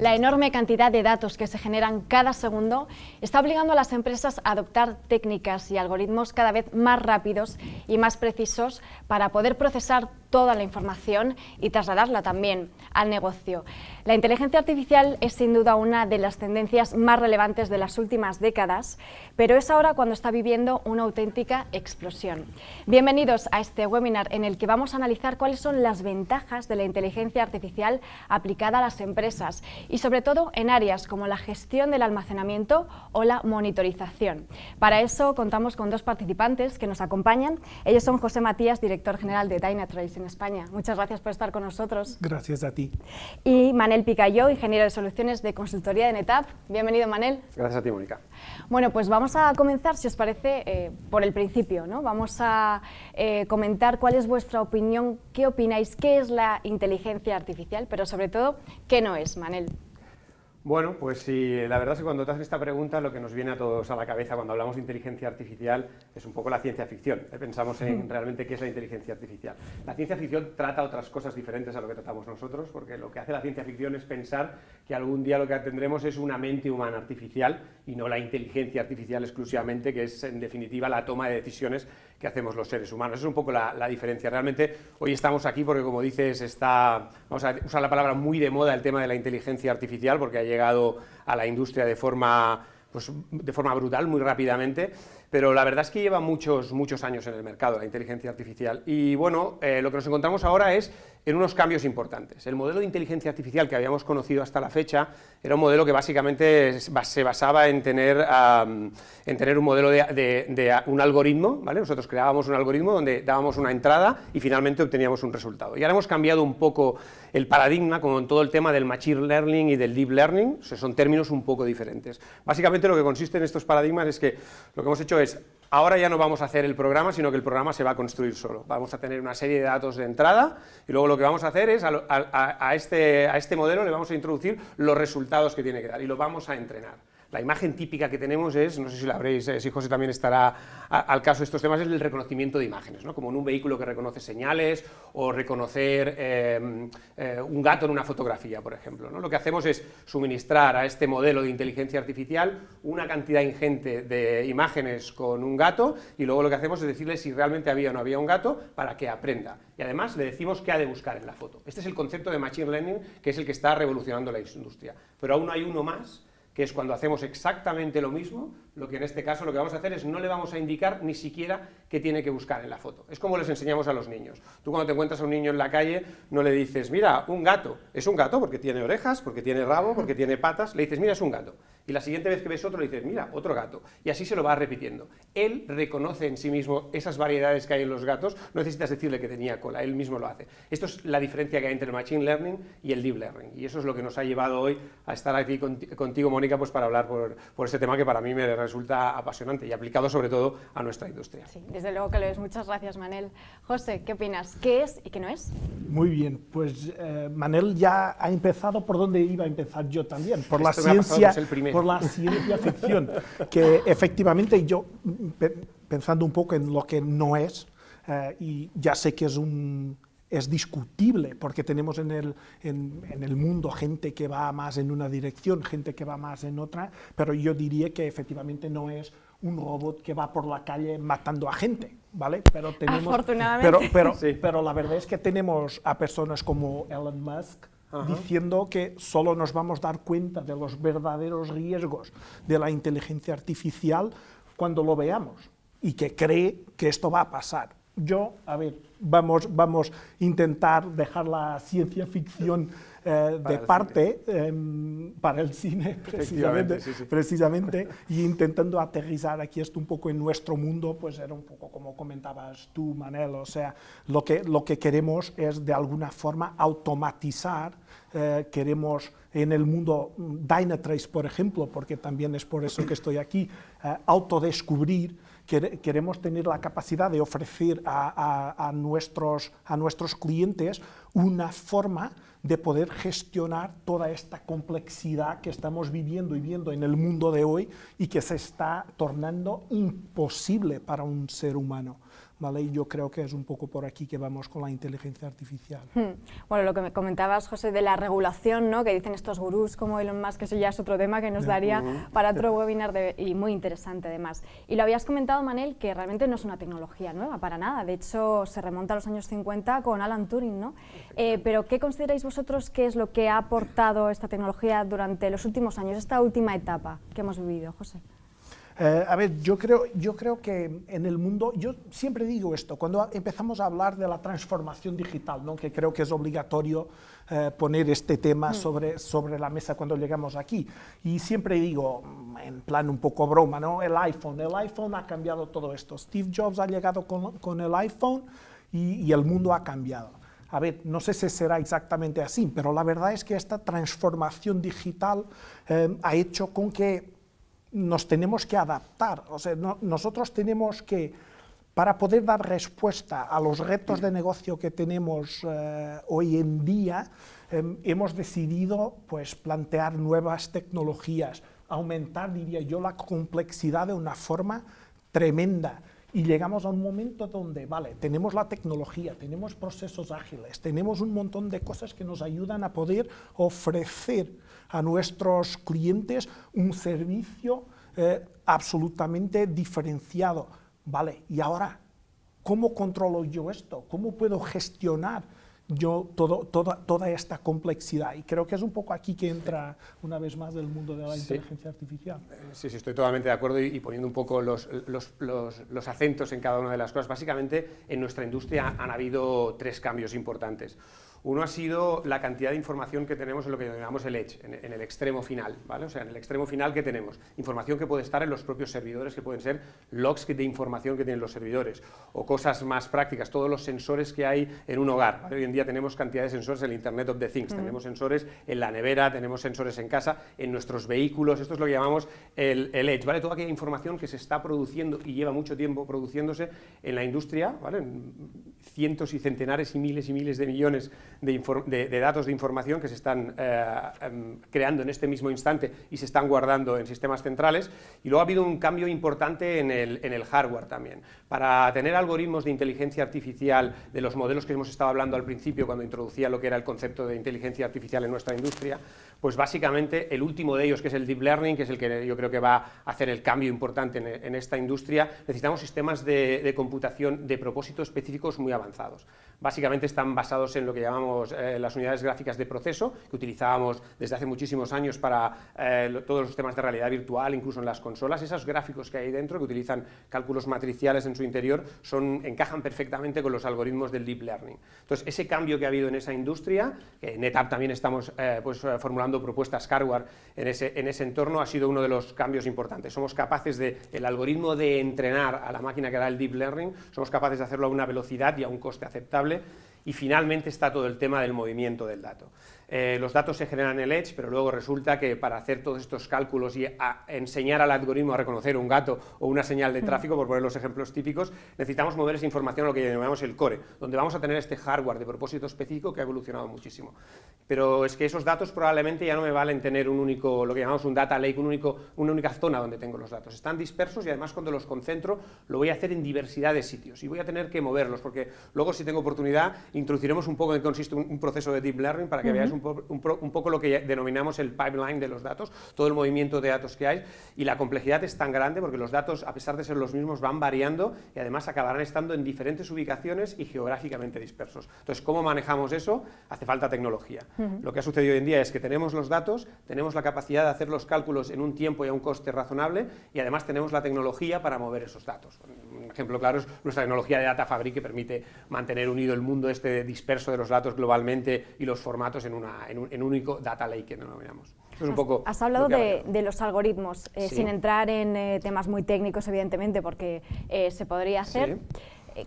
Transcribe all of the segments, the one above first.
La enorme cantidad de datos que se generan cada segundo está obligando a las empresas a adoptar técnicas y algoritmos cada vez más rápidos y más precisos para poder procesar toda la información y trasladarla también al negocio. La inteligencia artificial es sin duda una de las tendencias más relevantes de las últimas décadas, pero es ahora cuando está viviendo una auténtica explosión. Bienvenidos a este webinar en el que vamos a analizar cuáles son las ventajas de la inteligencia artificial aplicada a las empresas y sobre todo en áreas como la gestión del almacenamiento o la monitorización. Para eso contamos con dos participantes que nos acompañan. Ellos son José Matías, director general de Dynatrace en España. Muchas gracias por estar con nosotros. Gracias a ti. Y Manel Picayó, ingeniero de soluciones de consultoría de NetApp. Bienvenido, Manel. Gracias a ti, Mónica. Bueno, pues vamos a comenzar, si os parece, por el principio, ¿no? Vamos a comentar cuál es vuestra opinión, qué opináis, qué es la inteligencia artificial, pero sobre todo, qué no es, Manel. Bueno, pues sí, la verdad es que cuando te haces esta pregunta lo que nos viene a todos a la cabeza cuando hablamos de inteligencia artificial es un poco la ciencia ficción. Pensamos en realmente qué es la inteligencia artificial. La ciencia ficción trata otras cosas diferentes a lo que tratamos nosotros, porque lo que hace la ciencia ficción es pensar que algún día lo que tendremos es una mente humana artificial y no la inteligencia artificial exclusivamente, que es en definitiva la toma de decisiones que hacemos los seres humanos. Esa es un poco la diferencia. Realmente hoy estamos aquí porque, como dices, vamos a usar la palabra muy de moda, el tema de la inteligencia artificial, porque ha llegado a la industria de forma brutal, muy rápidamente, pero la verdad es que lleva muchos años en el mercado la inteligencia artificial y bueno, lo que nos encontramos ahora es en unos cambios importantes. El modelo de inteligencia artificial que habíamos conocido hasta la fecha era un modelo que básicamente se basaba en tener un modelo de un algoritmo, ¿vale? Nosotros creábamos un algoritmo donde dábamos una entrada y finalmente obteníamos un resultado. Y ahora hemos cambiado un poco el paradigma con todo el tema del machine learning y del deep learning, o sea, son términos un poco diferentes. Básicamente lo que consiste en estos paradigmas es que lo que hemos hecho es, ahora ya no vamos a hacer el programa, sino que el programa se va a construir solo. Vamos a tener una serie de datos de entrada y luego lo que vamos a hacer es a este modelo le vamos a introducir los resultados que tiene que dar y lo vamos a entrenar. La imagen típica que tenemos es, no sé si la habréis, si José también estará al caso de estos temas, es el reconocimiento de imágenes, ¿no? Como en un vehículo que reconoce señales o reconocer un gato en una fotografía, por ejemplo, ¿no? Lo que hacemos es suministrar a este modelo de inteligencia artificial una cantidad ingente de imágenes con un gato y luego lo que hacemos es decirle si realmente había o no había un gato para que aprenda. Y además le decimos qué ha de buscar en la foto. Este es el concepto de Machine Learning, que es el que está revolucionando la industria. Pero aún hay uno más, que es cuando hacemos exactamente lo mismo, lo que en este caso lo que vamos a hacer es no le vamos a indicar ni siquiera qué tiene que buscar en la foto. Es como les enseñamos a los niños. Tú cuando te encuentras a un niño en la calle no le dices, mira, un gato. Es un gato porque tiene orejas, porque tiene rabo, porque tiene patas. Le dices, mira, es un gato. Y la siguiente vez que ves otro le dices, mira, otro gato. Y así se lo va repitiendo. Él reconoce en sí mismo esas variedades que hay en los gatos, no necesitas decirle que tenía cola, él mismo lo hace. Esto es la diferencia que hay entre el Machine Learning y el Deep Learning. Y eso es lo que nos ha llevado hoy a estar aquí contigo, Mónica, pues para hablar por este tema que para mí me resulta apasionante y aplicado sobre todo a nuestra industria. Sí, desde luego que lo es. Muchas gracias, Manel. José, ¿qué opinas? ¿Qué es y qué no es? Muy bien, pues Manel ya ha empezado por donde iba a empezar yo también, por la ciencia ficción, que efectivamente yo, pensando un poco en lo que no es, y ya sé que es discutible, porque tenemos en el mundo gente que va más en una dirección, gente que va más en otra, pero yo diría que efectivamente no es un robot que va por la calle matando a gente, ¿vale? Pero tenemos, afortunadamente. pero la verdad es que tenemos a personas como Elon Musk diciendo que solo nos vamos a dar cuenta de los verdaderos riesgos de la inteligencia artificial cuando lo veamos, y que cree que esto va a pasar. Yo, a ver, vamos a intentar dejar la ciencia ficción de parte para el cine, precisamente, y intentando aterrizar aquí esto un poco en nuestro mundo, pues era un poco como comentabas tú, Manel, o sea, lo que queremos es de alguna forma automatizar, queremos en el mundo Dynatrace, por ejemplo, porque también es por eso que estoy aquí, autodescubrir. Queremos tener la capacidad de ofrecer a nuestros clientes una forma de poder gestionar toda esta complejidad que estamos viviendo y viendo en el mundo de hoy y que se está tornando imposible para un ser humano, ¿vale? Y yo creo que es un poco por aquí que vamos con la inteligencia artificial. Bueno, lo que me comentabas, José, de la regulación, ¿no?, que dicen estos gurús como Elon Musk, que eso ya es otro tema que nos daría para otro webinar y muy interesante además. Y lo habías comentado, Manel, que realmente no es una tecnología nueva para nada, de hecho se remonta a los años 50 con Alan Turing, ¿no? Pero ¿qué consideráis vosotros que es lo que ha aportado esta tecnología durante los últimos años, esta última etapa que hemos vivido, José? A ver, yo creo que en el mundo, yo siempre digo esto, cuando empezamos a hablar de la transformación digital, ¿no?, que creo que es obligatorio poner este tema sobre la mesa cuando llegamos aquí, y siempre digo, en plan un poco broma, ¿no?, el iPhone ha cambiado todo esto. Steve Jobs ha llegado con el iPhone y el mundo ha cambiado. A ver, no sé si será exactamente así, pero la verdad es que esta transformación digital ha hecho con que nos tenemos que adaptar, o sea, nosotros tenemos que, para poder dar respuesta a los retos de negocio que tenemos hoy en día, hemos decidido pues, plantear nuevas tecnologías, aumentar, diría yo, la complejidad de una forma tremenda. Y llegamos a un momento donde, vale, tenemos la tecnología, tenemos procesos ágiles, tenemos un montón de cosas que nos ayudan a poder ofrecer a nuestros clientes un servicio absolutamente diferenciado. Vale, y ahora, ¿cómo controlo yo esto? ¿Cómo puedo gestionar yo toda esta complejidad? Y creo que es un poco aquí que entra una vez más el mundo de la inteligencia artificial. Sí, estoy totalmente de acuerdo y poniendo un poco los acentos en cada una de las cosas. Básicamente, en nuestra industria han habido 3 cambios importantes. Uno ha sido la cantidad de información que tenemos en lo que llamamos el edge, en el extremo final, ¿vale? O sea, en el extremo final que tenemos información que puede estar en los propios servidores, que pueden ser logs de información que tienen los servidores, o cosas más prácticas, todos los sensores que hay en un hogar, ¿vale? Hoy en día tenemos cantidad de sensores en el Internet of the Things, tenemos sensores en la nevera, tenemos sensores en casa, en nuestros vehículos, esto es lo que llamamos el edge, ¿vale? Toda aquella información que se está produciendo y lleva mucho tiempo produciéndose en la industria, ¿vale? Cientos y centenares y miles de millones de datos de información que se están creando en este mismo instante y se están guardando en sistemas centrales. Y luego ha habido un cambio importante en el hardware también. Para tener algoritmos de inteligencia artificial de los modelos que hemos estado hablando al principio cuando introducía lo que era el concepto de inteligencia artificial en nuestra industria, pues básicamente el último de ellos, que es el Deep Learning, que es el que yo creo que va a hacer el cambio importante en esta industria, necesitamos sistemas de computación de propósito específicos muy avanzados. Básicamente están basados en lo que llamamos las unidades gráficas de proceso, que utilizábamos desde hace muchísimos años para todos los sistemas de realidad virtual, incluso en las consolas. Esos gráficos que hay dentro, que utilizan cálculos matriciales en su interior, encajan perfectamente con los algoritmos del Deep Learning. Entonces, ese cambio que ha habido en esa industria, que en NetApp también estamos formulando propuestas hardware en ese entorno, ha sido uno de los cambios importantes. Somos capaces el algoritmo de entrenar a la máquina que da el Deep Learning, somos capaces de hacerlo a una velocidad y a un coste aceptable. Y finalmente está todo el tema del movimiento del dato. Los datos se generan en el edge, pero luego resulta que para hacer todos estos cálculos y enseñar al algoritmo a reconocer un gato o una señal de tráfico, por poner los ejemplos típicos, necesitamos mover esa información a lo que llamamos el core, donde vamos a tener este hardware de propósito específico que ha evolucionado muchísimo. Pero es que esos datos probablemente ya no me valen tener lo que llamamos un data lake, una única zona donde tengo los datos. Están dispersos y además cuando los concentro lo voy a hacer en diversidad de sitios y voy a tener que moverlos, porque luego, si tengo oportunidad, introduciremos un poco en qué consiste un proceso de Deep Learning para que veáis un poco lo que denominamos el pipeline de los datos, todo el movimiento de datos que hay, y la complejidad es tan grande porque los datos, a pesar de ser los mismos, van variando y además acabarán estando en diferentes ubicaciones y geográficamente dispersos. Entonces, ¿cómo manejamos eso? Hace falta tecnología. Lo que ha sucedido hoy en día es que tenemos los datos, tenemos la capacidad de hacer los cálculos en un tiempo y a un coste razonable y además tenemos la tecnología para mover esos datos. Un ejemplo claro es nuestra tecnología de Data Fabric, que permite mantener unido el mundo disperso de los datos globalmente y los formatos en un único data lake que denominamos. Es un poco has hablado de los algoritmos, sí, sin entrar en temas muy técnicos, evidentemente, porque se podría hacer.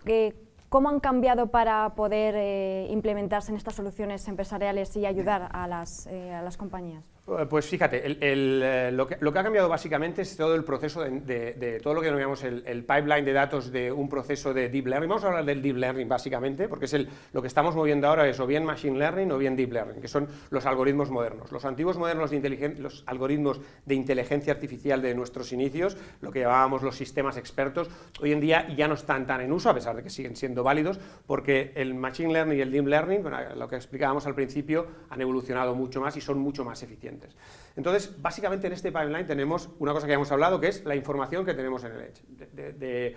Sí. ¿Cómo han cambiado para poder implementarse en estas soluciones empresariales y ayudar a las compañías? Pues fíjate, lo que ha cambiado básicamente es todo el proceso de todo lo que denominamos el pipeline de datos de un proceso de Deep Learning. Vamos a hablar del Deep Learning básicamente, porque es lo que estamos moviendo ahora es o bien Machine Learning o bien Deep Learning, que son los algoritmos modernos. Los antiguos modelos los algoritmos de inteligencia artificial de nuestros inicios, lo que llamábamos los sistemas expertos, hoy en día ya no están tan en uso, a pesar de que siguen siendo válidos, porque el Machine Learning y el Deep Learning, lo que explicábamos al principio, han evolucionado mucho más y son mucho más eficientes. Entonces, básicamente en este pipeline tenemos una cosa que ya hemos hablado, que es la información que tenemos en el Edge.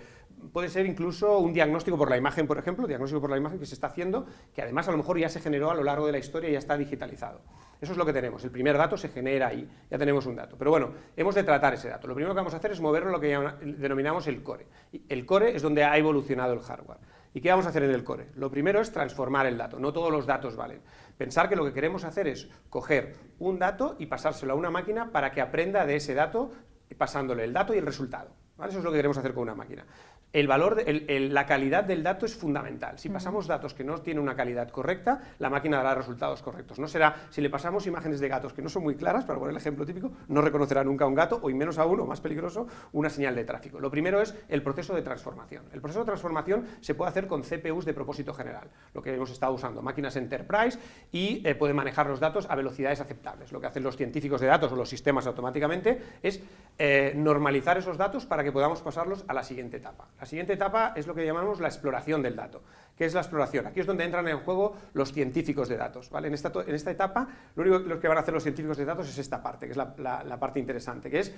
Puede ser incluso un diagnóstico por la imagen, por ejemplo, diagnóstico por la imagen que se está haciendo, que además a lo mejor ya se generó a lo largo de la historia y ya está digitalizado. Eso es lo que tenemos, el primer dato se genera ahí, ya tenemos un dato. Pero bueno, hemos de tratar ese dato. Lo primero que vamos a hacer es moverlo en lo que denominamos el core. El core es donde ha evolucionado el hardware. ¿Y qué vamos a hacer en el core? Lo primero es transformar el dato, no todos los datos valen. Pensar que lo que queremos hacer es coger un dato y pasárselo a una máquina para que aprenda de ese dato, pasándole el dato y el resultado, ¿vale? Eso es lo que queremos hacer con una máquina. La calidad del dato es fundamental. Si pasamos datos que no tienen una calidad correcta, la máquina dará resultados correctos. No será, si le pasamos imágenes de gatos que no son muy claras, para poner el ejemplo típico, no reconocerá nunca un gato, o y menos aún, o más peligroso, una señal de tráfico. Lo primero es el proceso de transformación. El proceso de transformación se puede hacer con CPUs de propósito general, lo que hemos estado usando, máquinas Enterprise, y pueden manejar los datos a velocidades aceptables. Lo que hacen los científicos de datos o los sistemas automáticamente es normalizar esos datos para que podamos pasarlos a la siguiente etapa. La siguiente etapa es lo que llamamos la exploración del dato. ¿Qué es la exploración? Aquí es donde entran en juego los científicos de datos, ¿vale? En esta etapa, lo único que van a hacer los científicos de datos es esta parte, que es la parte interesante, que es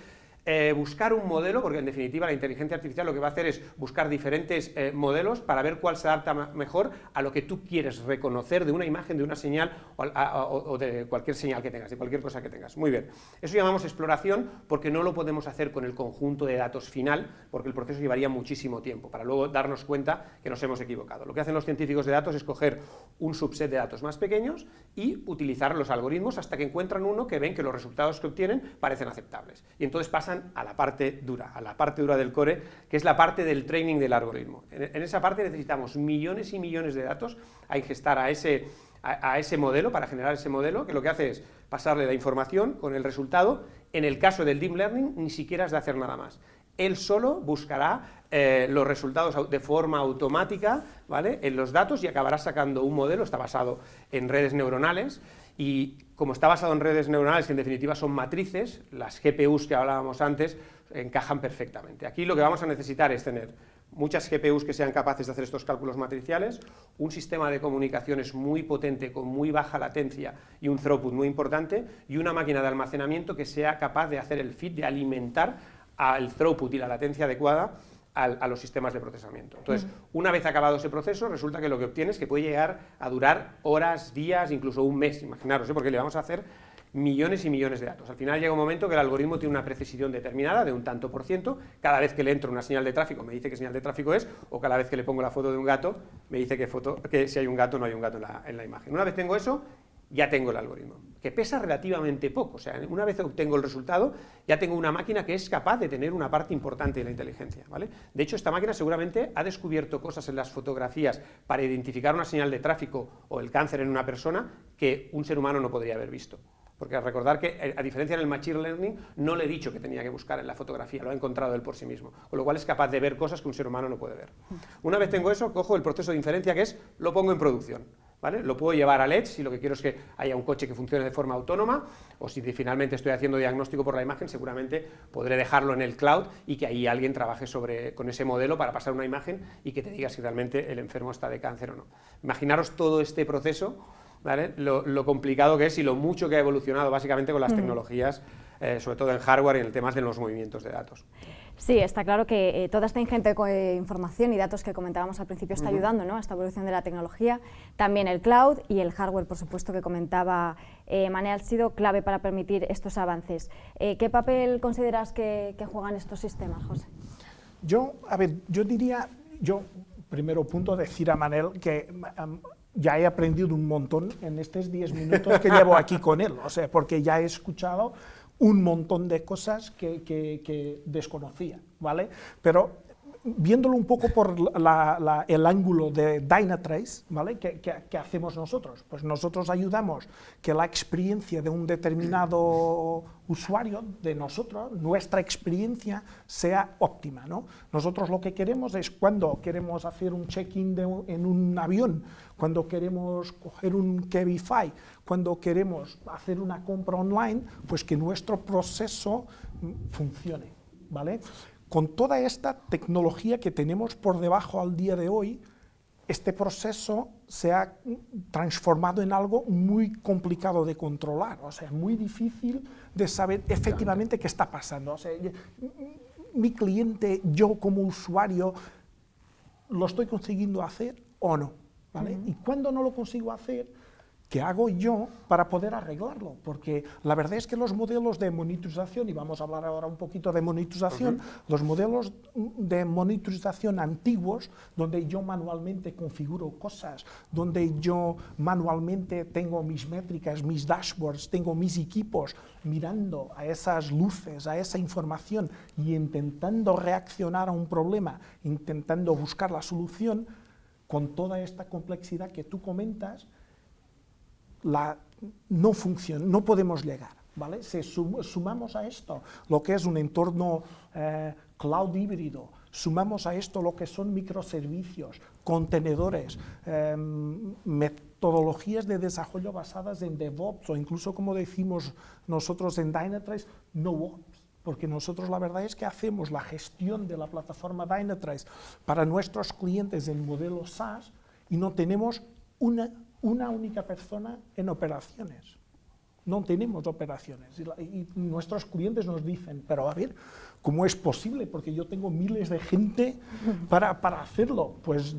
buscar un modelo, porque en definitiva la inteligencia artificial lo que va a hacer es buscar diferentes modelos para ver cuál se adapta mejor a lo que tú quieres reconocer de una imagen, de una señal o de cualquier señal que tengas, de cualquier cosa que tengas. Muy bien. Eso llamamos exploración porque no lo podemos hacer con el conjunto de datos final, porque el proceso llevaría muchísimo tiempo, para luego darnos cuenta que nos hemos equivocado. Lo que hacen los científicos de datos es coger un subset de datos más pequeños y utilizar los algoritmos hasta que encuentran uno que ven que los resultados que obtienen parecen aceptables. Y entonces pasan a la parte dura del core, que es la parte del training del algoritmo. En esa parte necesitamos millones y millones de datos a ingestar a ese modelo, para generar ese modelo, que lo que hace es pasarle la información con el resultado. En el caso del Deep Learning ni siquiera has de hacer nada más. Él solo buscará los resultados de forma automática, ¿vale?, en los datos, y acabará sacando un modelo. Está basado en redes neuronales, y como está basado en redes neuronales, que en definitiva son matrices, las GPUs que hablábamos antes encajan perfectamente. Aquí lo que vamos a necesitar es tener muchas GPUs que sean capaces de hacer estos cálculos matriciales, un sistema de comunicaciones muy potente con muy baja latencia y un throughput muy importante, y una máquina de almacenamiento que sea capaz de hacer el feed, de alimentar al throughput y la latencia adecuada a los sistemas de procesamiento. Entonces, una vez acabado ese proceso, resulta que lo que obtienes que puede llegar a durar horas, días, incluso un mes, imaginaros, porque le vamos a hacer millones y millones de datos. Al final llega un momento que el algoritmo tiene una precisión determinada de un tanto por ciento. Cada vez que le entro una señal de tráfico me dice qué señal de tráfico es, o cada vez que le pongo la foto de un gato me dice que si hay un gato o no hay un gato en la imagen. Una vez tengo eso, ya tengo el algoritmo, que pesa relativamente poco. O sea, una vez obtengo el resultado, ya tengo una máquina que es capaz de tener una parte importante de la inteligencia, ¿vale? De hecho, esta máquina seguramente ha descubierto cosas en las fotografías para identificar una señal de tráfico o el cáncer en una persona que un ser humano no podría haber visto. Porque recordar que, a diferencia en el Machine Learning, no le he dicho que tenía que buscar en la fotografía, lo ha encontrado él por sí mismo, con lo cual es capaz de ver cosas que un ser humano no puede ver. Una vez tengo eso, cojo el proceso de inferencia, que es, lo pongo en producción, ¿vale? Lo puedo llevar al Edge si lo que quiero es que haya un coche que funcione de forma autónoma, o si finalmente estoy haciendo diagnóstico por la imagen, seguramente podré dejarlo en el cloud y que ahí alguien trabaje con ese modelo para pasar una imagen y que te diga si realmente el enfermo está de cáncer o no. Imaginaros todo este proceso, ¿vale?, lo complicado que es y lo mucho que ha evolucionado básicamente con las tecnologías, sobre todo en hardware y en el tema de los movimientos de datos. Sí, está claro que toda esta ingente información y datos que comentábamos al principio está ayudando, ¿no?, a esta evolución de la tecnología. También el cloud y el hardware, por supuesto, que comentaba Manel, han sido clave para permitir estos avances. ¿Qué papel consideras que juegan estos sistemas, José? Yo diría, primero punto, decir a Manel que ya he aprendido un montón en estos 10 minutos que llevo aquí con él, o sea, porque ya he escuchado un montón de cosas que desconocía, ¿vale? Pero viéndolo un poco por el ángulo de Dynatrace, ¿vale? ¿Qué hacemos nosotros? Pues nosotros ayudamos que la experiencia de un determinado usuario, de nosotros, nuestra experiencia sea óptima, ¿no? Nosotros lo que queremos es, cuando queremos hacer un check-in en un avión, cuando queremos coger un Cabify, cuando queremos hacer una compra online, pues que nuestro proceso funcione, ¿vale? Con toda esta tecnología que tenemos por debajo al día de hoy, este proceso se ha transformado en algo muy complicado de controlar, o sea, muy difícil de saber efectivamente qué está pasando. O sea, mi cliente, yo como usuario, ¿lo estoy consiguiendo hacer o no? ¿Vale? Y cuando no lo consigo hacer, ¿qué hago yo para poder arreglarlo? Porque la verdad es que los modelos de monitorización, y vamos a hablar ahora un poquito de monitorización, los modelos de monitorización antiguos, donde yo manualmente configuro cosas, donde yo manualmente tengo mis métricas, mis dashboards, tengo mis equipos mirando a esas luces, a esa información y intentando reaccionar a un problema, intentando buscar la solución, con toda esta complejidad que tú comentas, no funciona, no podemos llegar, ¿vale? Si sumamos a esto lo que es un entorno cloud híbrido, sumamos a esto lo que son microservicios, contenedores, metodologías de desarrollo basadas en DevOps o incluso, como decimos nosotros en Dynatrace, NoOps, porque nosotros la verdad es que hacemos la gestión de la plataforma Dynatrace para nuestros clientes en modelo SaaS y no tenemos una única persona en operaciones. No tenemos operaciones. Y nuestros clientes nos dicen, pero a ver, ¿cómo es posible? Porque yo tengo miles de gente para hacerlo. Pues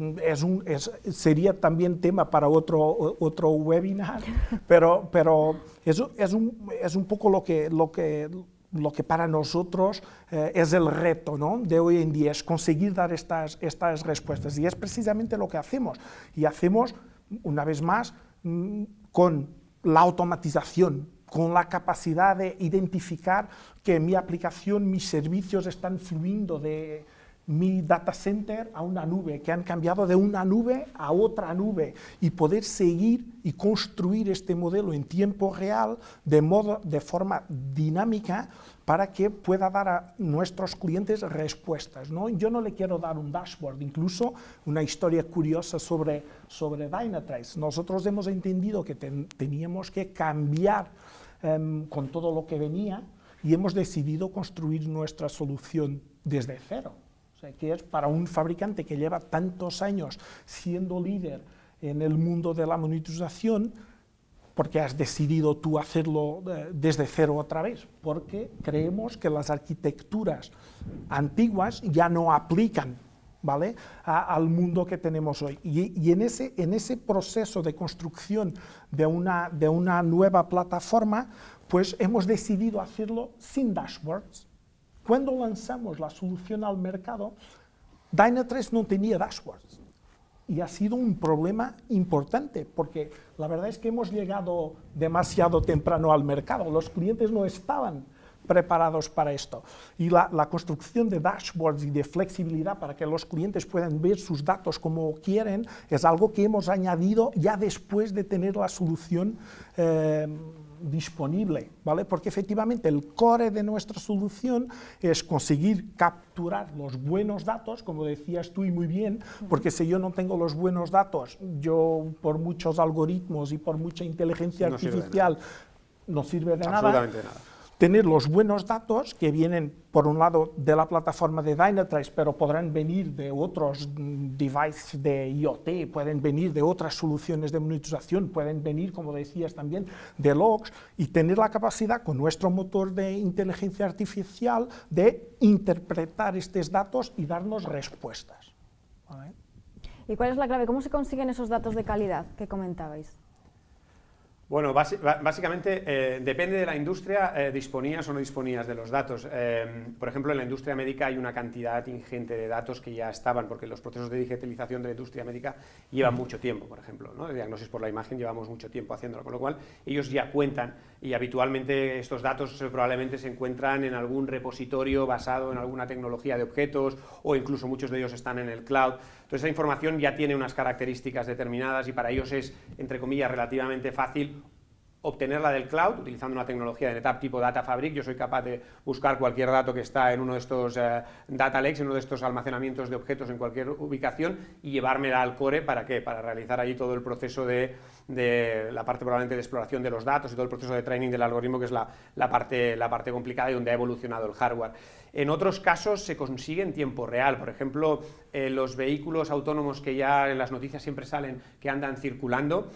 sería también tema para otro webinar, pero eso es un poco lo que para nosotros es el reto, ¿no?, de hoy en día, es conseguir dar estas respuestas. Y es precisamente lo que hacemos. Y hacemos, una vez más, con la automatización, con la capacidad de identificar que mi aplicación, mis servicios están fluyendo de mi data center a una nube, que han cambiado de una nube a otra nube, y poder seguir y construir este modelo en tiempo real de forma dinámica para que pueda dar a nuestros clientes respuestas, ¿no? Yo no le quiero dar un dashboard, incluso una historia curiosa sobre Dynatrace. Nosotros hemos entendido que teníamos que cambiar con todo lo que venía y hemos decidido construir nuestra solución desde cero. O sea, que es para un fabricante que lleva tantos años siendo líder en el mundo de la monitorización, porque has decidido tú hacerlo desde cero otra vez, porque creemos que las arquitecturas antiguas ya no aplican, ¿vale?, al mundo que tenemos hoy. Y en ese proceso de construcción de una nueva plataforma, pues hemos decidido hacerlo sin dashboards. Cuando lanzamos la solución al mercado, Dynatrace no tenía dashboards. Y ha sido un problema importante, porque la verdad es que hemos llegado demasiado temprano al mercado. Los clientes no estaban preparados para esto. Y la construcción de dashboards y de flexibilidad para que los clientes puedan ver sus datos como quieren es algo que hemos añadido ya después de tener la solución disponible, ¿vale? Porque efectivamente el core de nuestra solución es conseguir capturar los buenos datos, como decías tú y muy bien, porque si yo no tengo los buenos datos, yo por muchos algoritmos y por mucha inteligencia artificial no sirve de nada. Absolutamente nada. Tener los buenos datos que vienen, por un lado, de la plataforma de Dynatrace, pero podrán venir de otros devices de IoT, pueden venir de otras soluciones de monitorización, pueden venir, como decías también, de logs, y tener la capacidad, con nuestro motor de inteligencia artificial, de interpretar estos datos y darnos respuestas, ¿vale? ¿Y cuál es la clave? ¿Cómo se consiguen esos datos de calidad que comentabais? Bueno, básicamente depende de la industria, disponías o no disponías de los datos. Por ejemplo, en la industria médica hay una cantidad ingente de datos que ya estaban, porque los procesos de digitalización de la industria médica llevan mucho tiempo, por ejemplo, ¿no? De diagnosis por la imagen llevamos mucho tiempo haciéndolo, con lo cual ellos ya cuentan y habitualmente estos datos probablemente se encuentran en algún repositorio basado en alguna tecnología de objetos o incluso muchos de ellos están en el cloud. Entonces esa información ya tiene unas características determinadas y para ellos es, entre comillas, relativamente fácil obtenerla del cloud, utilizando una tecnología de NetApp tipo Data Fabric. Yo soy capaz de buscar cualquier dato que está en uno de estos data lakes, en uno de estos almacenamientos de objetos en cualquier ubicación y llevármela al core, ¿para qué? Para realizar allí todo el proceso de la parte probablemente de exploración de los datos y todo el proceso de training del algoritmo, que es la parte complicada y donde ha evolucionado el hardware. En otros casos se consigue en tiempo real, por ejemplo, los vehículos autónomos que ya en las noticias siempre salen, que andan circulando,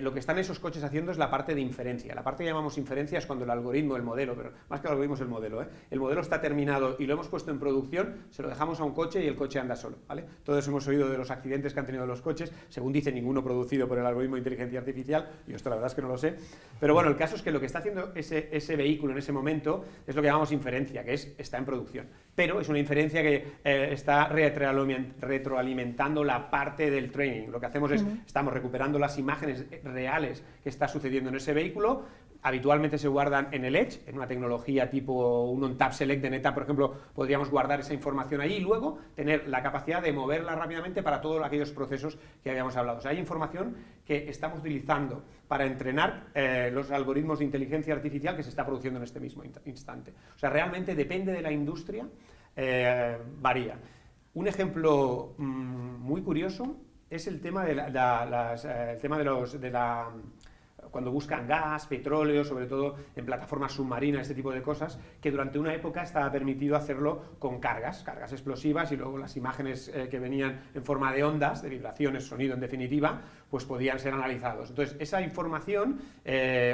lo que están esos coches haciendo es la parte de inferencia. La parte que llamamos inferencia es cuando el algoritmo, el modelo, pero más que el algoritmo es el modelo, el modelo está terminado y lo hemos puesto en producción, se lo dejamos a un coche y el coche anda solo, ¿vale? Todos hemos oído de los accidentes que han tenido los coches, según dice ninguno producido por el algoritmo de inteligencia artificial, yo esto la verdad es que no lo sé, pero bueno, el caso es que lo que está haciendo ese vehículo en ese momento es lo que llamamos inferencia, que está en producción, pero es una inferencia que está retroalimentando la parte del training. Lo que hacemos es, estamos recuperando las imágenes reales que está sucediendo en ese vehículo, habitualmente se guardan en el Edge, en una tecnología tipo un on-tap select de NetApp, por ejemplo, podríamos guardar esa información allí y luego tener la capacidad de moverla rápidamente para todos aquellos procesos que habíamos hablado. O sea, hay información que estamos utilizando para entrenar los algoritmos de inteligencia artificial que se está produciendo en este mismo instante. O sea, realmente depende de la industria, varía. Un ejemplo muy curioso es el tema cuando buscan gas, petróleo, sobre todo en plataformas submarinas, este tipo de cosas, que durante una época estaba permitido hacerlo con cargas explosivas y luego las imágenes que venían en forma de ondas, de vibraciones, sonido en definitiva, pues podían ser analizados. Entonces, esa información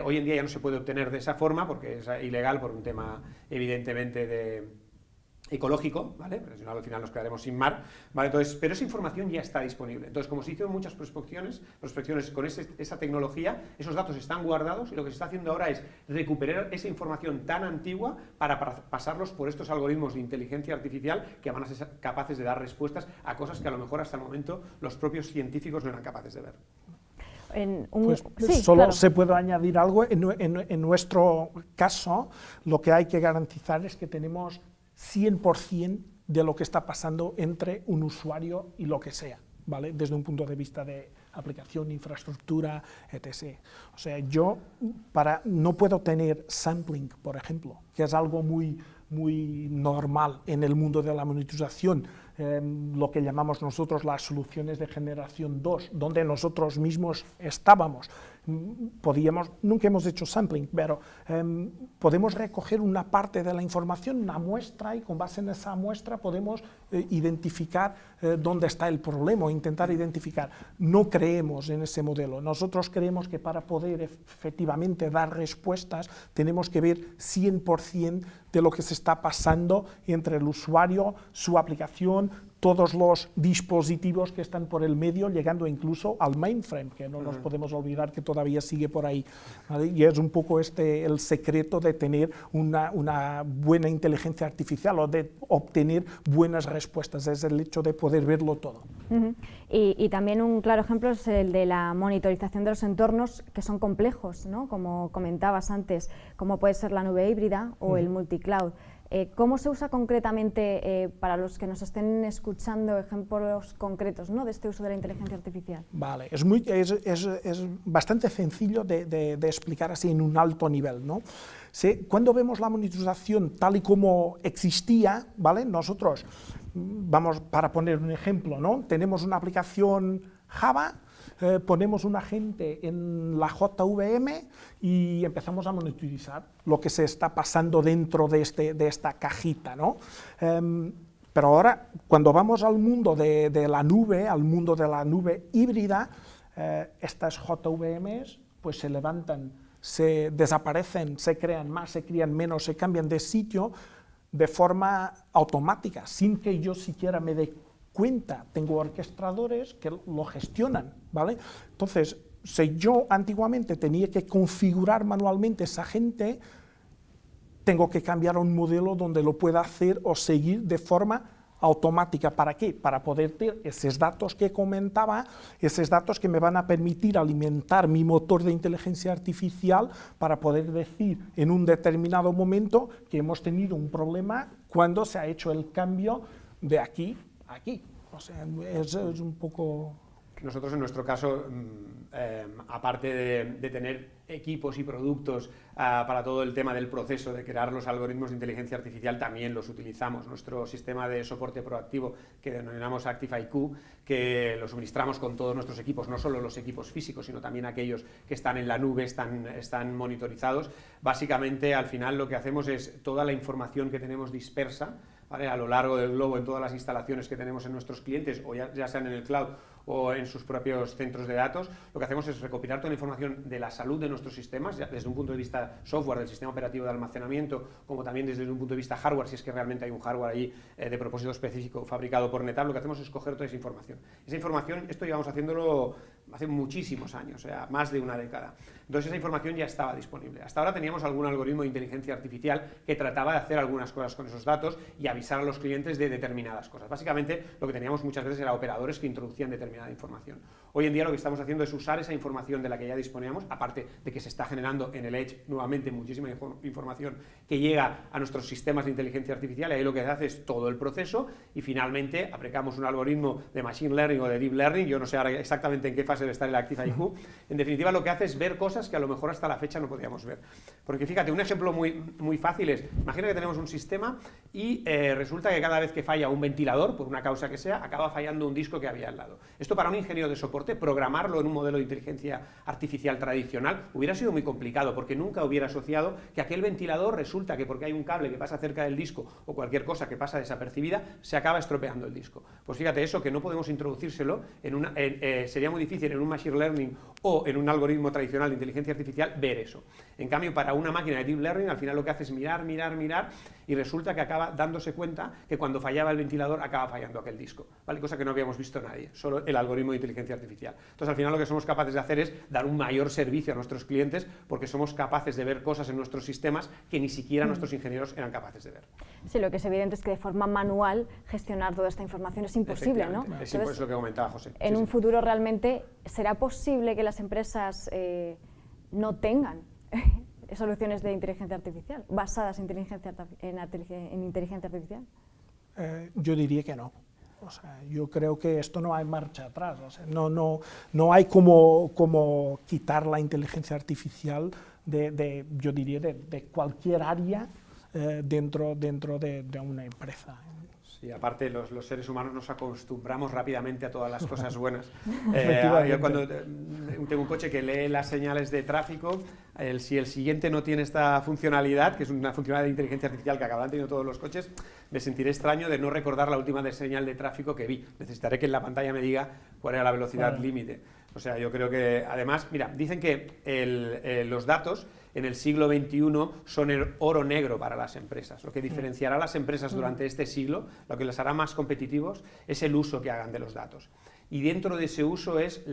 hoy en día ya no se puede obtener de esa forma porque es ilegal por un tema evidentemente ecológico, ¿vale? Porque si no, al final nos quedaremos sin mar, ¿vale? Entonces, pero esa información ya está disponible. Entonces, como se hicieron muchas prospecciones con esa tecnología, esos datos están guardados y lo que se está haciendo ahora es recuperar esa información tan antigua para pasarlos por estos algoritmos de inteligencia artificial que van a ser capaces de dar respuestas a cosas que a lo mejor hasta el momento los propios científicos no eran capaces de ver. Sí, solo claro. Se puede añadir algo. En nuestro caso, lo que hay que garantizar es que tenemos 100% de lo que está pasando entre un usuario y lo que sea, ¿vale? Desde un punto de vista de aplicación, infraestructura, etc. O sea, yo no puedo tener sampling, por ejemplo, que es algo muy normal en el mundo de la monitorización, lo que llamamos nosotros las soluciones de generación 2, donde nosotros mismos estábamos. Nunca hemos hecho sampling, pero podemos recoger una parte de la información, una muestra, y con base en esa muestra podemos identificar dónde está el problema o intentar identificar. No creemos en ese modelo. Nosotros creemos que para poder efectivamente dar respuestas tenemos que ver 100% de lo que se está pasando entre el usuario, su aplicación, todos los dispositivos que están por el medio, llegando incluso al mainframe, que no nos podemos olvidar que todavía sigue por ahí, ¿vale? Y es un poco el secreto de tener una buena inteligencia artificial o de obtener buenas respuestas, es el hecho de poder verlo todo. Y también un claro ejemplo es el de la monitorización de los entornos que son complejos, ¿no? Como comentabas antes, como puede ser la nube híbrida o el multicloud. ¿Cómo se usa concretamente, para los que nos estén escuchando, ejemplos concretos, ¿no?, de este uso de la inteligencia artificial? Vale, es bastante sencillo de explicar así en un alto nivel, ¿no? Cuando vemos la monitorización tal y como existía, ¿vale? Nosotros, para poner un ejemplo, ¿no?, tenemos una aplicación Java, ponemos un agente en la JVM y empezamos a monitorizar lo que se está pasando dentro de esta cajita, ¿no? Pero ahora, cuando vamos al mundo de la nube, al mundo de la nube híbrida, estas JVMs pues se levantan, se desaparecen, se crean más, se crean menos, se cambian de sitio de forma automática, sin que yo siquiera me dé cuenta. Tengo orquestadores que lo gestionan, ¿vale? Entonces, si yo antiguamente tenía que configurar manualmente esa gente, tengo que cambiar a un modelo donde lo pueda hacer o seguir de forma automática. ¿Para qué? Para poder tener esos datos que comentaba, esos datos que me van a permitir alimentar mi motor de inteligencia artificial para poder decir en un determinado momento que hemos tenido un problema cuando se ha hecho el cambio de aquí a aquí. O sea, es un poco... Nosotros en nuestro caso, aparte de tener equipos y productos para todo el tema del proceso de crear los algoritmos de inteligencia artificial, también los utilizamos. Nuestro sistema de soporte proactivo, que denominamos ActiveIQ, que lo suministramos con todos nuestros equipos, no solo los equipos físicos, sino también aquellos que están en la nube, están monitorizados. Básicamente, al final, lo que hacemos es toda la información que tenemos dispersa, ¿vale?, a lo largo del globo en todas las instalaciones que tenemos en nuestros clientes, o ya sean en el cloud o en sus propios centros de datos, lo que hacemos es recopilar toda la información de la salud de nuestros sistemas, ya desde un punto de vista software, del sistema operativo de almacenamiento, como también desde un punto de vista hardware, si es que realmente hay un hardware ahí de propósito específico fabricado por NetApp. Lo que hacemos es coger toda esa información. Esa información, esto llevamos haciéndolo hace muchísimos años, o sea, más de una década. Entonces esa información ya estaba disponible. Hasta ahora teníamos algún algoritmo de inteligencia artificial que trataba de hacer algunas cosas con esos datos y avisar a los clientes de determinadas cosas. Básicamente lo que teníamos muchas veces era operadores que introducían determinada información. Hoy en día lo que estamos haciendo es usar esa información de la que ya disponíamos, aparte de que se está generando en el Edge nuevamente muchísima información que llega a nuestros sistemas de inteligencia artificial, y ahí lo que se hace es todo el proceso y finalmente aplicamos un algoritmo de Machine Learning o de Deep Learning, yo no sé ahora exactamente en qué fase debe estar el ActiveIQ. En definitiva lo que hace es ver cosas que a lo mejor hasta la fecha no podíamos ver. Porque fíjate, un ejemplo muy fácil es, imagina que tenemos un sistema y resulta que cada vez que falla un ventilador, por una causa que sea, acaba fallando un disco que había al lado. Esto para un ingeniero de soporte, programarlo en un modelo de inteligencia artificial tradicional, hubiera sido muy complicado, porque nunca hubiera asociado que aquel ventilador resulta que porque hay un cable que pasa cerca del disco o cualquier cosa que pasa desapercibida, se acaba estropeando el disco. Pues fíjate, eso que no podemos introducírselo, sería muy difícil en un Machine Learning o en un algoritmo tradicional de inteligencia artificial ver eso. En cambio, para una máquina de Deep Learning, al final lo que hace es mirar y resulta que acaba dándose cuenta que cuando fallaba el ventilador acaba fallando aquel disco, ¿vale? Cosa que no habíamos visto nadie, solo el algoritmo de inteligencia artificial. Entonces, al final lo que somos capaces de hacer es dar un mayor servicio a nuestros clientes porque somos capaces de ver cosas en nuestros sistemas que ni siquiera nuestros ingenieros eran capaces de ver. Sí, lo que es evidente es que de forma manual gestionar toda esta información es imposible, ¿no? Es lo que comentaba José. En un futuro realmente, ¿será posible que las empresas no tengan soluciones de inteligencia artificial, basadas en inteligencia artificial? Yo diría que no. O sea, yo creo que esto no hay marcha atrás. O sea, no hay como quitar la inteligencia artificial yo diría, de cualquier área dentro de una empresa. Sí, aparte los seres humanos nos acostumbramos rápidamente a todas las cosas buenas. Yo cuando tengo un coche que lee las señales de tráfico, si el siguiente no tiene esta funcionalidad, que es una funcionalidad de inteligencia artificial que acabarán teniendo todos los coches, me sentiré extraño de no recordar la última señal de tráfico que vi. Necesitaré que en la pantalla me diga cuál era la velocidad límite. O sea, yo creo que, además, mira, dicen que los datos en el siglo XXI son el oro negro para las empresas. Lo que diferenciará a las empresas durante este siglo, lo que las hará más competitivos, es el uso que hagan de los datos. Y dentro de ese uso es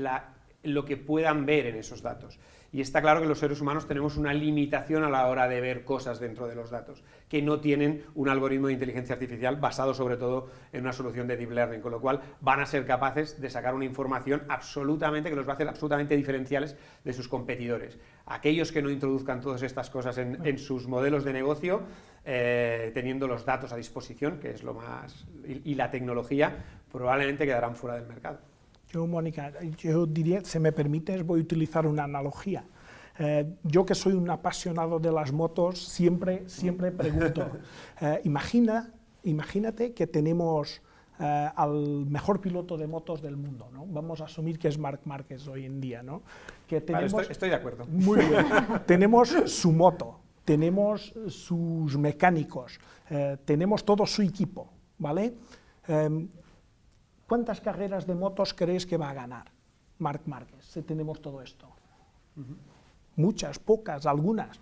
lo que puedan ver en esos datos. Y está claro que los seres humanos tenemos una limitación a la hora de ver cosas dentro de los datos, que no tienen un algoritmo de inteligencia artificial basado sobre todo en una solución de Deep Learning, con lo cual van a ser capaces de sacar una información absolutamente que los va a hacer absolutamente diferenciales de sus competidores. Aquellos que no introduzcan todas estas cosas en sus modelos de negocio, teniendo los datos a disposición, que es lo más, y la tecnología, probablemente quedarán fuera del mercado. Mónica, yo diría, si me permites, voy a utilizar una analogía. Yo que soy un apasionado de las motos, siempre pregunto, imagínate que tenemos al mejor piloto de motos del mundo, ¿no? Vamos a asumir que es Marc Márquez hoy en día, ¿no? Que tenemos, vale, estoy de acuerdo. Muy bien. Tenemos su moto, tenemos sus mecánicos, tenemos todo su equipo, ¿vale? ¿Cuántas carreras de motos crees que va a ganar Marc Márquez si tenemos todo esto? Muchas, pocas, algunas,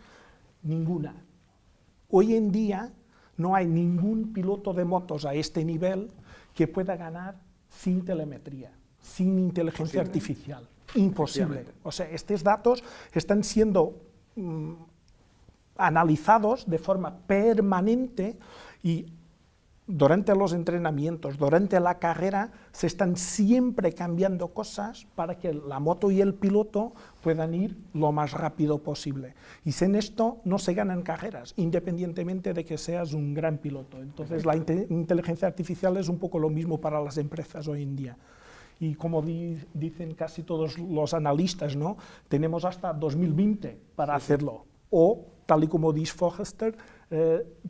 ninguna. Hoy en día no hay ningún piloto de motos a este nivel que pueda ganar sin telemetría, sin inteligencia artificial. imposible. O sea, estos datos están siendo analizados de forma permanente y durante los entrenamientos, durante la carrera, se están siempre cambiando cosas para que la moto y el piloto puedan ir lo más rápido posible. Y sin esto no se ganan carreras, independientemente de que seas un gran piloto. Entonces la inteligencia artificial es un poco lo mismo para las empresas hoy en día. Y como dicen casi todos los analistas, ¿no?, tenemos hasta 2020 para hacerlo. O, tal y como dice Forrester,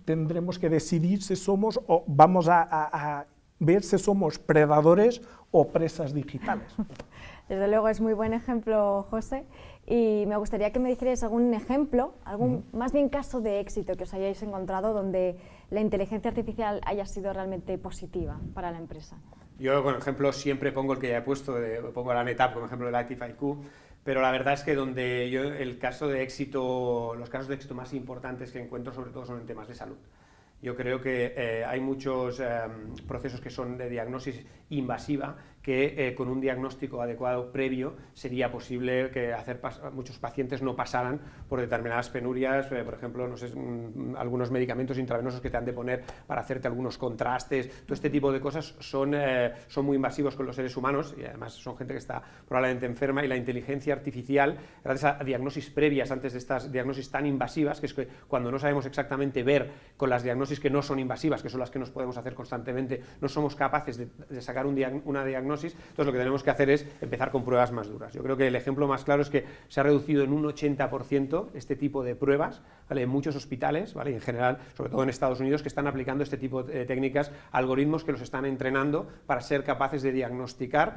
tendremos que decidir si somos, o vamos a ver si somos predadores o presas digitales. Desde luego es muy buen ejemplo, José, y me gustaría que me dijerais algún ejemplo, más bien caso de éxito que os hayáis encontrado donde la inteligencia artificial haya sido realmente positiva para la empresa. Yo, con ejemplo, siempre pongo el que ya he puesto, pongo la NetApp como ejemplo del Active-IQ, pero la verdad es que donde yo los casos de éxito más importantes que encuentro sobre todo son en temas de salud. Yo creo que hay muchos procesos que son de diagnosis invasiva que con un diagnóstico adecuado previo sería posible que muchos pacientes no pasaran por determinadas penurias, por ejemplo, no sé, algunos medicamentos intravenosos que te han de poner para hacerte algunos contrastes. Todo este tipo de cosas son muy invasivos con los seres humanos y además son gente que está probablemente enferma, y la inteligencia artificial, gracias a diagnosis previas antes de estas diagnosis tan invasivas, que es que cuando no sabemos exactamente ver con las diagnosis que no son invasivas, que son las que nos podemos hacer constantemente, no somos capaces de sacar una diagnosis, entonces lo que tenemos que hacer es empezar con pruebas más duras. Yo creo que el ejemplo más claro es que se ha reducido en un 80% este tipo de pruebas, ¿vale?, en muchos hospitales, ¿vale?, y en general, sobre todo en Estados Unidos, que están aplicando este tipo de técnicas, algoritmos que los están entrenando para ser capaces de diagnosticar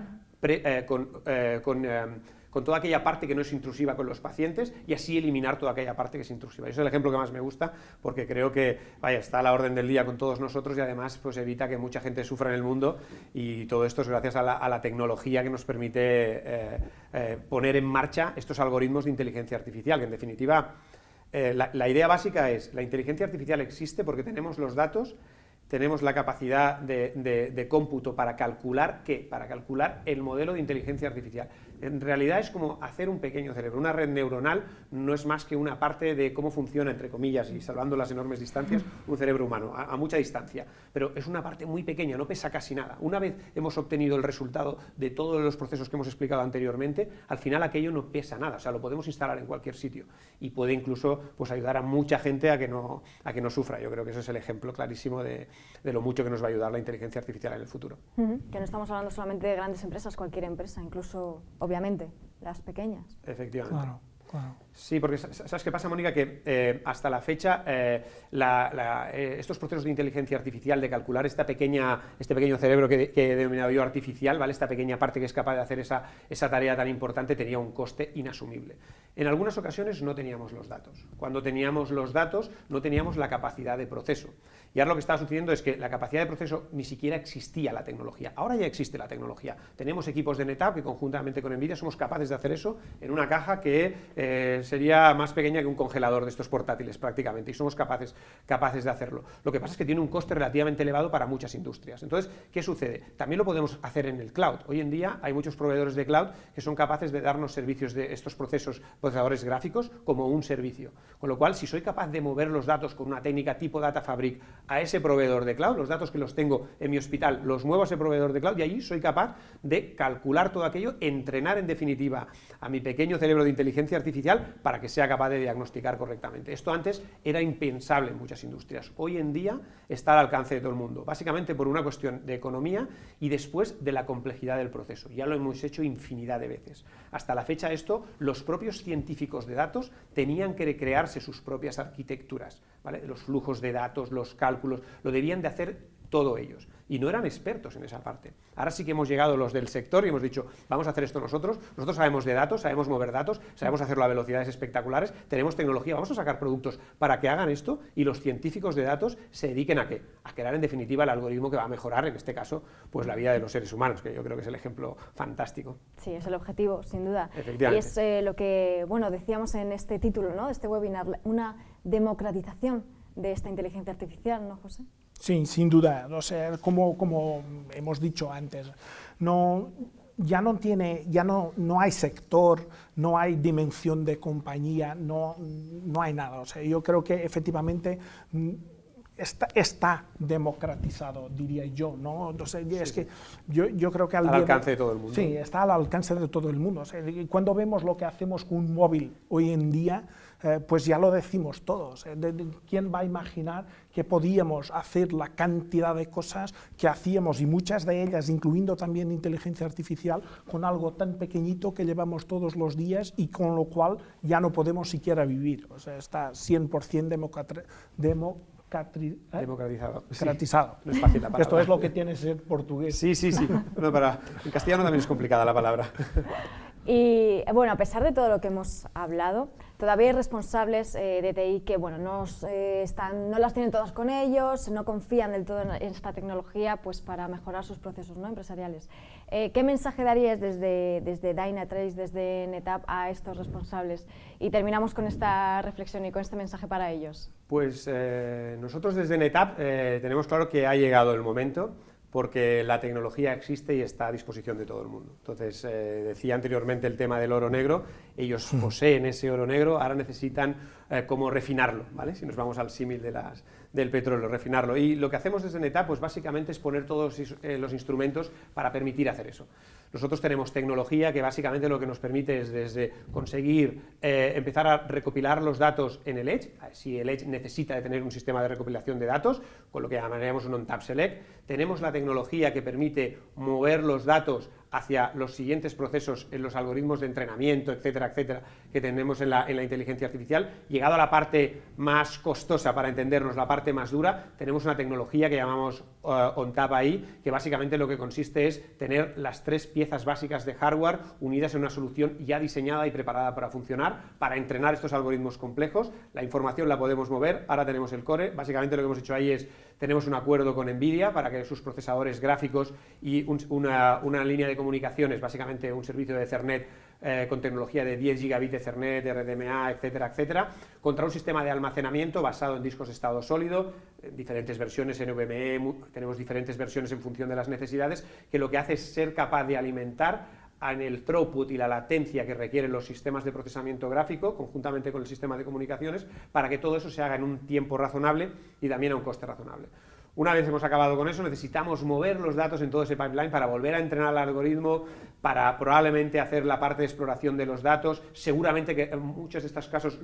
con toda aquella parte que no es intrusiva con los pacientes y así eliminar toda aquella parte que es intrusiva. Y ese es el ejemplo que más me gusta porque creo que está a la orden del día con todos nosotros y además pues evita que mucha gente sufra en el mundo, y todo esto es gracias a la tecnología que nos permite poner en marcha estos algoritmos de inteligencia artificial, que en definitiva la idea básica es: la inteligencia artificial existe porque tenemos los datos, tenemos la capacidad de cómputo para calcular ¿qué? Para calcular el modelo de inteligencia artificial. En realidad es como hacer un pequeño cerebro. Una red neuronal no es más que una parte de cómo funciona, entre comillas, y salvando las enormes distancias, un cerebro humano, a mucha distancia. Pero es una parte muy pequeña, no pesa casi nada. Una vez hemos obtenido el resultado de todos los procesos que hemos explicado anteriormente, al final aquello no pesa nada, o sea, lo podemos instalar en cualquier sitio y puede incluso pues, ayudar a mucha gente a que no sufra. Yo creo que ese es el ejemplo clarísimo de lo mucho que nos va a ayudar la inteligencia artificial en el futuro. Que no estamos hablando solamente de grandes empresas, cualquier empresa, incluso, obviamente, las pequeñas. Efectivamente. Claro, claro. Sí, porque ¿sabes qué pasa, Mónica? Que hasta la fecha estos procesos de inteligencia artificial, de calcular este pequeño cerebro que he denominado yo artificial, ¿vale?, esta pequeña parte que es capaz de hacer esa tarea tan importante, tenía un coste inasumible. En algunas ocasiones no teníamos los datos. Cuando teníamos los datos no teníamos la capacidad de proceso. Y ahora lo que está sucediendo es que la capacidad de proceso ni siquiera existía la tecnología. Ahora ya existe la tecnología. Tenemos equipos de NetApp que conjuntamente con NVIDIA somos capaces de hacer eso en una caja que sería más pequeña que un congelador de estos portátiles prácticamente, y somos capaces de hacerlo. Lo que pasa es que tiene un coste relativamente elevado para muchas industrias. Entonces, ¿qué sucede? También lo podemos hacer en el cloud. Hoy en día hay muchos proveedores de cloud que son capaces de darnos servicios de estos procesadores gráficos como un servicio. Con lo cual, si soy capaz de mover los datos con una técnica tipo Data Fabric a ese proveedor de cloud, los datos que los tengo en mi hospital los muevo a ese proveedor de cloud y allí soy capaz de calcular todo aquello, entrenar en definitiva a mi pequeño cerebro de inteligencia artificial para que sea capaz de diagnosticar correctamente. Esto antes era impensable en muchas industrias. Hoy en día está al alcance de todo el mundo, básicamente por una cuestión de economía y después de la complejidad del proceso. Ya lo hemos hecho infinidad de veces. Hasta la fecha los propios científicos de datos tenían que crearse sus propias arquitecturas, ¿vale? Los flujos de datos, los cálculos, lo debían de hacer todo ellos, y no eran expertos en esa parte. Ahora sí que hemos llegado los del sector y hemos dicho, vamos a hacer esto nosotros sabemos de datos, sabemos mover datos, sabemos hacerlo a velocidades espectaculares, tenemos tecnología, vamos a sacar productos para que hagan esto, y los científicos de datos se dediquen ¿a qué? A crear en definitiva el algoritmo que va a mejorar, en este caso, pues la vida de los seres humanos, que yo creo que es el ejemplo fantástico. Sí, es el objetivo, sin duda. Efectivamente. Y es lo que, bueno, decíamos en este título, ¿no?, de este webinar, una democratización de esta inteligencia artificial, ¿no, José? Sí, sin duda. O sea, como hemos dicho antes, no, no hay sector, no hay dimensión de compañía, no hay nada. O sea, yo creo que efectivamente está democratizado, diría yo, ¿no? Entonces, es que yo creo que al alcance de todo el mundo. Sí, está al alcance de todo el mundo. O sea, cuando vemos lo que hacemos con un móvil hoy en día, pues ya lo decimos todos. ¿Quién va a imaginar que podíamos hacer la cantidad de cosas que hacíamos, y muchas de ellas, incluyendo también inteligencia artificial, con algo tan pequeñito que llevamos todos los días y con lo cual ya no podemos siquiera vivir? O sea, está 100% democratizado. Sí, no es fácil la palabra. Esto es lo que tiene ser portugués. Sí. Bueno, en castellano también es complicada la palabra. Y bueno, a pesar de todo lo que hemos hablado, todavía hay responsables de TI que bueno, no las tienen todas con ellos, no confían del todo en esta tecnología pues, para mejorar sus procesos, ¿no?, empresariales. ¿Qué mensaje darías desde Dynatrace, desde NetApp, a estos responsables? Y terminamos con esta reflexión y con este mensaje para ellos. Pues nosotros desde NetApp tenemos claro que ha llegado el momento, porque la tecnología existe y está a disposición de todo el mundo. Entonces, decía anteriormente el tema del oro negro, ellos poseen ese oro negro, ahora necesitan cómo refinarlo, ¿vale? Si nos vamos al símil del petróleo, refinarlo. Y lo que hacemos desde NetApp, pues básicamente es poner todos los instrumentos para permitir hacer eso. Nosotros tenemos tecnología que básicamente lo que nos permite es desde conseguir empezar a recopilar los datos en el Edge, si el Edge necesita de tener un sistema de recopilación de datos, con lo que llamaríamos un on-tap select. Tenemos la tecnología que permite mover los datos hacia los siguientes procesos en los algoritmos de entrenamiento, etcétera, etcétera, que tenemos en la inteligencia artificial. Llegado a la parte más costosa, para entendernos, la parte más dura, tenemos una tecnología que llamamos ONTAP AI, que básicamente lo que consiste es tener las 3 piezas básicas de hardware unidas en una solución ya diseñada y preparada para funcionar, para entrenar estos algoritmos complejos. La información la podemos mover, ahora tenemos el core. Básicamente lo que hemos hecho ahí es, tenemos un acuerdo con NVIDIA para que sus procesadores gráficos y una línea de comunicaciones, básicamente un servicio de Ethernet con tecnología de 10 gigabits de Ethernet, RDMA, etcétera, etcétera, contra un sistema de almacenamiento basado en discos de estado sólido, diferentes versiones NVMe, tenemos diferentes versiones en función de las necesidades, que lo que hace es ser capaz de alimentar en el throughput y la latencia que requieren los sistemas de procesamiento gráfico, conjuntamente con el sistema de comunicaciones, para que todo eso se haga en un tiempo razonable y también a un coste razonable. Una vez hemos acabado con eso, necesitamos mover los datos en todo ese pipeline para volver a entrenar el algoritmo, para probablemente hacer la parte de exploración de los datos. Seguramente que en muchos de estos casos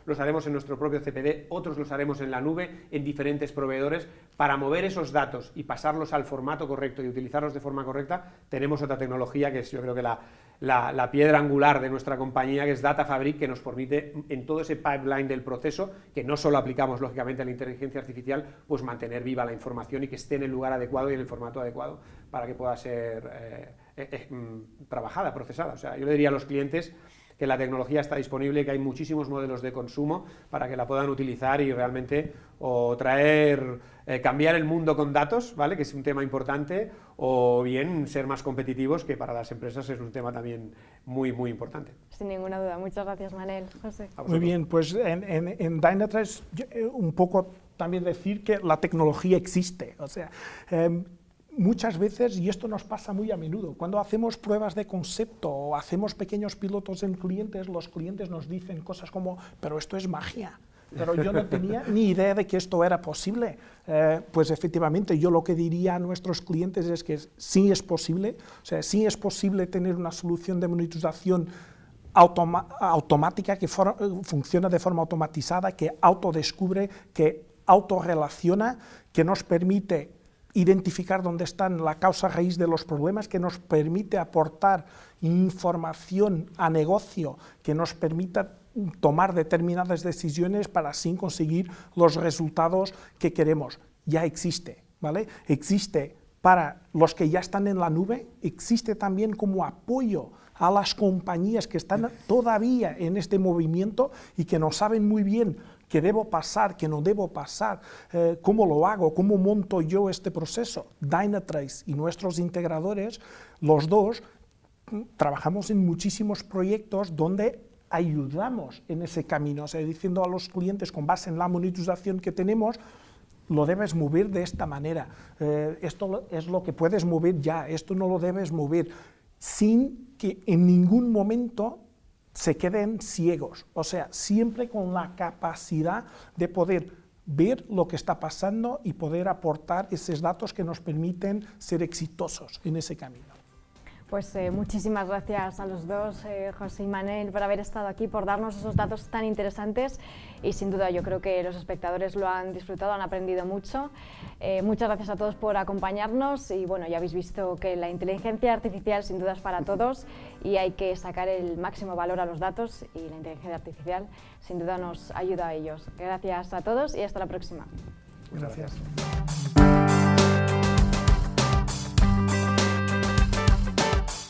los haremos en nuestro propio CPD, otros los haremos en la nube, en diferentes proveedores. Para mover esos datos y pasarlos al formato correcto y utilizarlos de forma correcta, tenemos otra tecnología que es, yo creo que la piedra angular de nuestra compañía, que es Data Fabric, que nos permite en todo ese pipeline del proceso, que no solo aplicamos lógicamente a la inteligencia artificial, pues mantener viva la información y que esté en el lugar adecuado y en el formato adecuado para que pueda ser trabajada, procesada. O sea, yo le diría a los clientes que la tecnología está disponible, que hay muchísimos modelos de consumo para que la puedan utilizar y realmente cambiar el mundo con datos, ¿vale?, que es un tema importante, o bien ser más competitivos, que para las empresas es un tema también muy, muy importante. Sin ninguna duda. Muchas gracias, Manel. José. Muy bien, pues en Dynatrace un poco también decir que la tecnología existe. O sea, muchas veces, y esto nos pasa muy a menudo, cuando hacemos pruebas de concepto o hacemos pequeños pilotos en clientes, los clientes nos dicen cosas como, pero esto es magia, pero yo no tenía ni idea de que esto era posible. Pues efectivamente, yo lo que diría a nuestros clientes es que sí es posible, o sea, sí es posible tener una solución de monitorización automática que funciona de forma automatizada, que autodescubre, que autorrelaciona, que nos permite identificar dónde está la causa raíz de los problemas, que nos permite aportar información a negocio, que nos permita tomar determinadas decisiones para así conseguir los resultados que queremos. Ya existe, ¿vale? Existe para los que ya están en la nube, existe también como apoyo a las compañías que están todavía en este movimiento y que no saben muy bien qué debo pasar, qué no debo pasar, cómo lo hago, cómo monto yo este proceso. Dynatrace y nuestros integradores, los dos, trabajamos en muchísimos proyectos donde ayudamos en ese camino, o sea, diciendo a los clientes con base en la monitorización que tenemos, lo debes mover de esta manera, esto es lo que puedes mover ya, esto no lo debes mover, sin que en ningún momento se queden ciegos, o sea, siempre con la capacidad de poder ver lo que está pasando y poder aportar esos datos que nos permiten ser exitosos en ese camino. Pues muchísimas gracias a los dos, José y Manel, por haber estado aquí, por darnos esos datos tan interesantes y sin duda yo creo que los espectadores lo han disfrutado, han aprendido mucho. Muchas gracias a todos por acompañarnos y bueno, ya habéis visto que la inteligencia artificial sin duda es para todos y hay que sacar el máximo valor a los datos y la inteligencia artificial sin duda nos ayuda a ellos. Gracias a todos y hasta la próxima. Gracias.